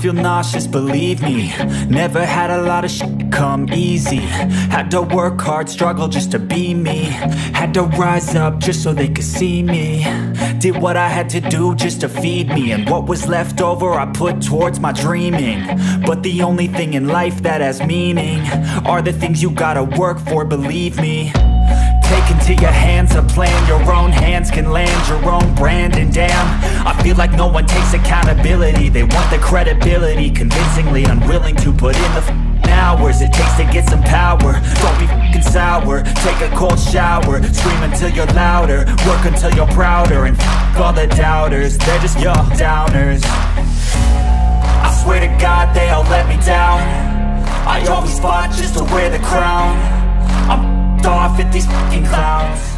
feel nauseous, believe me. Never had a lot of shit come easy. Had to work hard, struggle just to be me. Had to rise up just so they could see me. Did what I had to do just to feed me, and what was left over I put towards my dreaming. But the only thing in life that has meaning are the things you gotta work for, believe me. Take into your hands a plan, your own hands can land your own brand. And damn, I feel like no one takes accountability. They want the credibility, convincingly unwilling to put in the hours it takes to get some power. Don't be f***ing sour, take a cold shower. Scream until you're louder, work until you're prouder. And f*** all the doubters, they're just your downers. I swear to God they all let me down. I always fought just to wear the crown. I'm off at these fucking clowns.